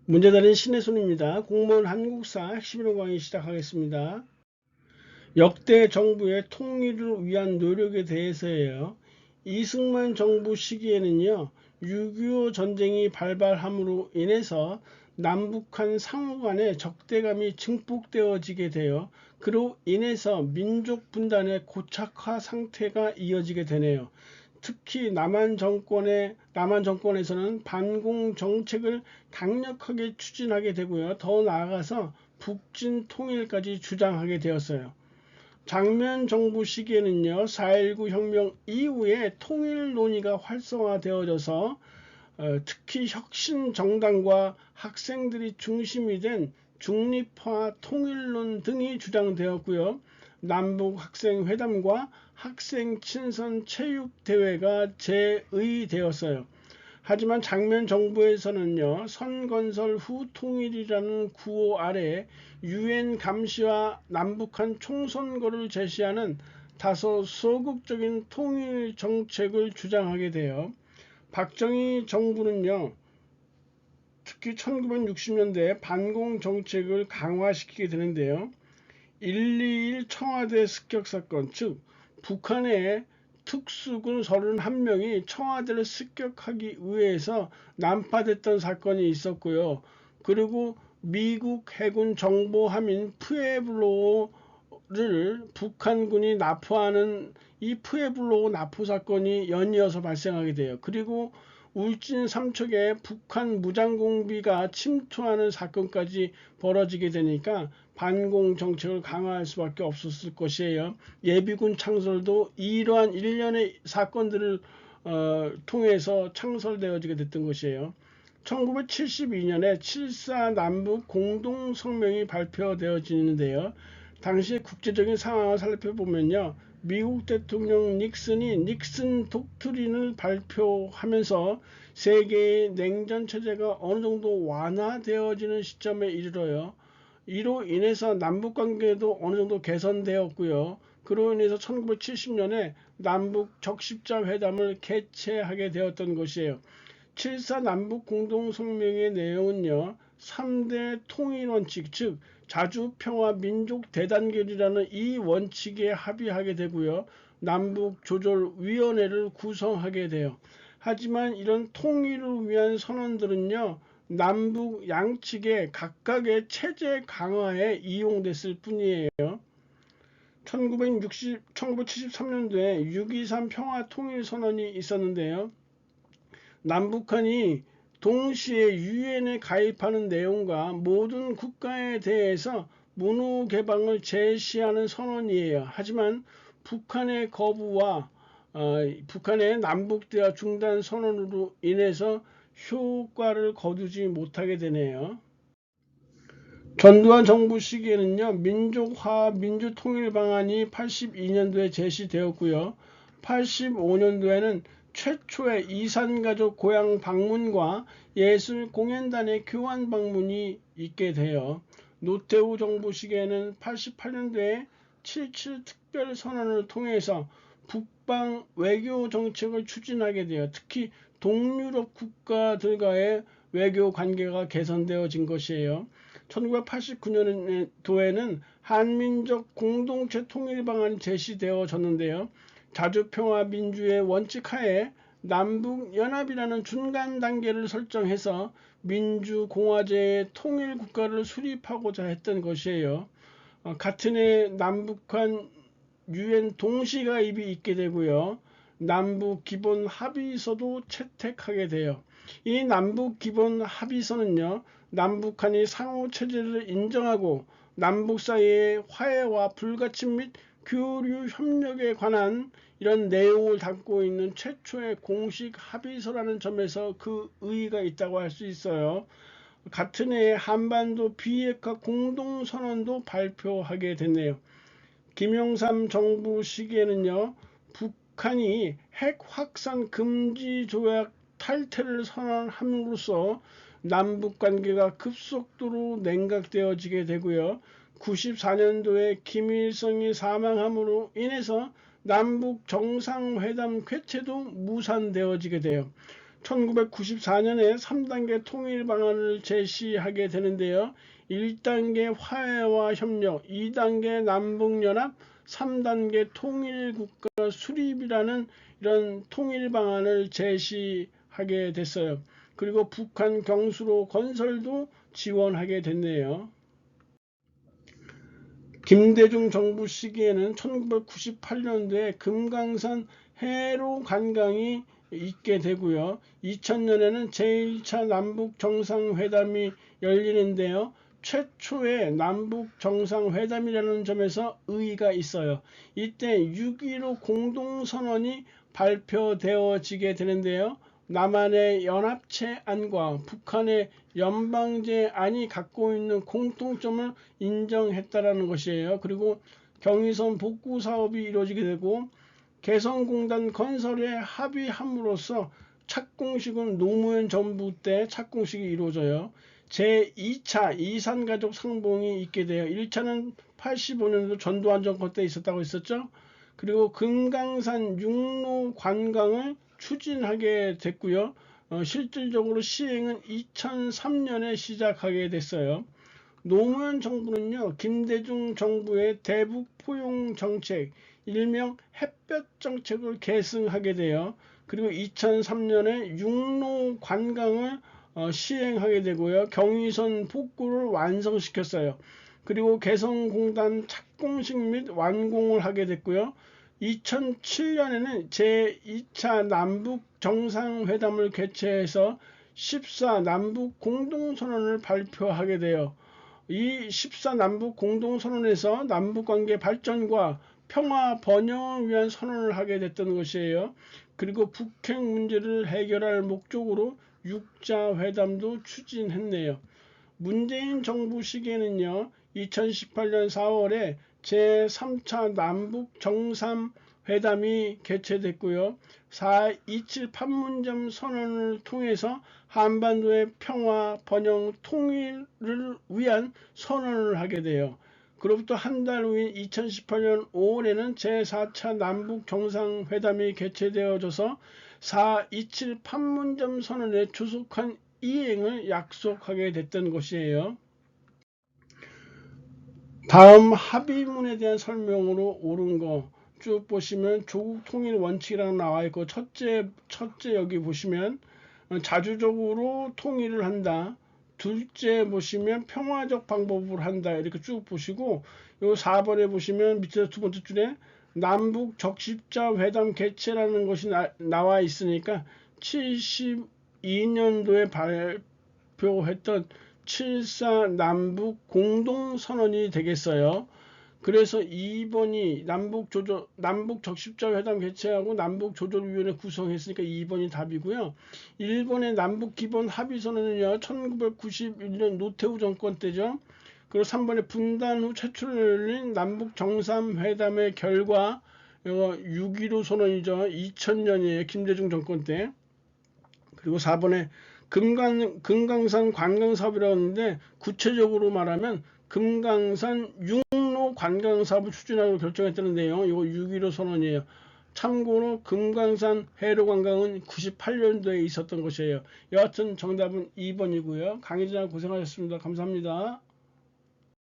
문제달인 신혜순입니다. 공무원 한국사 핵심 강의 시작하겠습니다. 역대 정부의 통일을 위한 노력에 대해서예요. 이승만 정부 시기에는요, 6.25 전쟁이 발발함으로 인해서 남북한 상호 간의 적대감이 증폭되어지게 되어 그로 인해서 민족 분단의 고착화 상태가 이어지게 되네요. 특히 남한 정권에서는 반공 정책을 강력하게 추진하게 되고요. 더 나아가서 북진 통일까지 주장하게 되었어요. 장면 정부 시기에는요, 4.19 혁명 이후에 통일 논의가 활성화되어져서 특히 혁신 정당과 학생들이 중심이 된 중립화 통일론 등이 주장되었고요. 남북 학생 회담과 학생 친선 체육 대회가 제의되었어요. 하지만 장면 정부에서는요, 선건설 후 통일이라는 구호 아래 유엔 감시와 남북한 총선거를 제시하는 다소 소극적인 통일 정책을 주장하게 돼요. 박정희 정부는요, 특히 1960년대 반공 정책을 강화시키게 되는데요. 121 청와대 습격 사건, 즉 북한의 특수군 31명이 청와대를 습격하기 위해서 난파됐던 사건이 있었고요. 그리고 미국 해군 정보함인 푸에블로를 북한군이 납포하는 이 푸에블로 납포 사건이 연이어서 발생하게 돼요. 그리고 울진 삼척에 북한 무장공비가 침투하는 사건까지 벌어지게 되니까 반공 정책을 강화할 수밖에 없었을 것이에요. 예비군 창설도 이러한 일련의 사건들을 통해서 창설되어지게 됐던 것이에요. 1972년에 7.4 남북 공동성명이 발표되어지는데요. 당시 국제적인 상황을 살펴보면요. 미국 대통령 닉슨이 닉슨 독트린을 발표하면서 세계의 냉전 체제가 어느 정도 완화되어지는 시점에 이르러요. 이로 인해서 남북 관계도 어느 정도 개선되었고요. 그로 인해서 1970년에 남북 적십자 회담을 개최하게 되었던 것이에요. 7.4 남북 공동성명의 내용은요, 3대 통일 원칙, 즉 자주평화 민족 대단결이라는 이 원칙에 합의하게 되고요. 남북조절위원회를 구성하게 돼요. 하지만 이런 통일을 위한 선언들은요, 남북 양측의 각각의 체제 강화에 이용됐을 뿐이에요. 1973년도에 6.23 평화통일선언이 있었는데요. 남북한이 동시에 유엔에 가입하는 내용과 모든 국가에 대해서 문호 개방을 제시하는 선언이에요. 하지만 북한의 거부와 북한의 남북대화 중단 선언으로 인해서 효과를 거두지 못하게 되네요. 전두환 정부 시기에는요, 민족화 민주통일 방안이 82년도에 제시되었고요. 85년도에는 최초의 이산가족 고향 방문과 예술 공연단의 교환 방문이 있게 돼요. 노태우 정부 시기에는 88년도에 7.7 특별선언을 통해서 북방 외교 정책을 추진하게 돼요. 특히 동유럽 국가들과의 외교 관계가 개선되어진 것이에요. 1989년도에는 한민족 공동체 통일 방안이 제시되어졌는데요. 자주평화 민주의 원칙 하에 남북연합이라는 중간 단계를 설정해서 민주공화제의 통일 국가를 수립하고자 했던 것이에요. 같은 해 남북한 유엔 동시가입이 있게 되고요. 남북 기본 합의서도 채택하게 돼요. 이 남북 기본 합의서는요, 남북한이 상호 체제를 인정하고 남북 사이의 화해와 불가침 및 교류 협력에 관한 이런 내용을 담고 있는 최초의 공식 합의서라는 점에서 그 의의가 있다고 할 수 있어요. 같은 해에 한반도 비핵화 공동선언도 발표하게 됐네요. 김영삼 정부 시기에는요, 북한이 핵 확산 금지 조약 탈퇴를 선언함으로써 남북 관계가 급속도로 냉각되어지게 되고요. 94년도에 김일성이 사망함으로 인해서 남북 정상회담 개최도 무산되어지게 돼요. 1994년에 3단계 통일 방안을 제시하게 되는데요. 1단계 화해와 협력, 2단계 남북연합, 3단계 통일국가 수립이라는 이런 통일 방안을 제시하게 됐어요. 그리고 북한 경수로 건설도 지원하게 됐네요. 김대중 정부 시기에는 1998년도에 금강산 해로 관광이 있게 되고요. 2000년에는 제1차 남북 정상회담이 열리는데요. 최초의 남북 정상회담이라는 점에서 의의가 있어요. 이때 6.15 공동선언이 발표되어지게 되는데요. 남한의 연합체안과 북한의 연방제안이 갖고 있는 공통점을 인정했다라는 것이에요. 그리고 경의선 복구 사업이 이루어지게 되고 개성공단 건설에 합의함으로써 착공식은 노무현 정부 때 착공식이 이루어져요. 제2차 이산가족 상봉이 있게 돼요. 1차는 85년도 전두환 정권 때 있었다고 했었죠. 그리고 금강산 육로 관광을 추진하게 됐고요. 실질적으로 시행은 2003년에 시작하게 됐어요. 노무현 정부는요, 김대중 정부의 대북 포용 정책, 일명 햇볕 정책을 계승하게 돼요. 그리고 2003년에 육로 관광을 시행하게 되고요. 경의선 복구를 완성시켰어요. 그리고 개성공단 착공식 및 완공을 하게 됐고요. 2007년에는 제2차 남북 정상회담을 개최해서 14 남북 공동선언을 발표하게 돼요. 이 14 남북 공동선언에서 남북관계 발전과 평화 번영을 위한 선언을 하게 됐던 것이에요. 그리고 북핵 문제를 해결할 목적으로 6자 회담도 추진했네요. 문재인 정부 시기에는요, 2018년 4월에 제3차 남북 정상회담이 개최됐고요. 4.27 판문점 선언을 통해서 한반도의 평화, 번영, 통일을 위한 선언을 하게 돼요. 그로부터 한 달 후인 2018년 5월에는 제4차 남북 정상회담이 개최되어져서 4.27 판문점 선언에 조속한 이행을 약속하게 됐던 것이에요. 다음 합의문에 대한 설명으로 옳은 거 쭉 보시면 조국 통일 원칙이라고 나와 있고 첫째 여기 보시면 자주적으로 통일을 한다. 둘째 보시면 평화적 방법으로 한다. 이렇게 쭉 보시고 요 4번에 보시면 밑에 두 번째 줄에 남북 적십자 회담 개최라는 것이 나와 있으니까 72년도에 발표했던 7.4 남북 공동선언이 되겠어요. 그래서 2번이 남북 적십자 회담 개최하고 남북조절위원회 구성했으니까 2번이 답이고요. 1번의 남북 기본 합의선언은요, 1991년 노태우 정권 때죠. 그리고 3번에 분단 후 최초로 열린 남북 정상회담의 결과 6.15 선언이죠. 2000년이에요. 김대중 정권 때. 그리고 4번에 금강산 관광사업이라고 하는데 구체적으로 말하면 금강산 육로 관광사업을 추진하고 결정했다는 내용, 이거 6.15 선언이에요. 참고로 금강산 해로관광은 98년도에 있었던 것이에요. 여하튼 정답은 2번이고요. 강의자 고생하셨습니다. 감사합니다.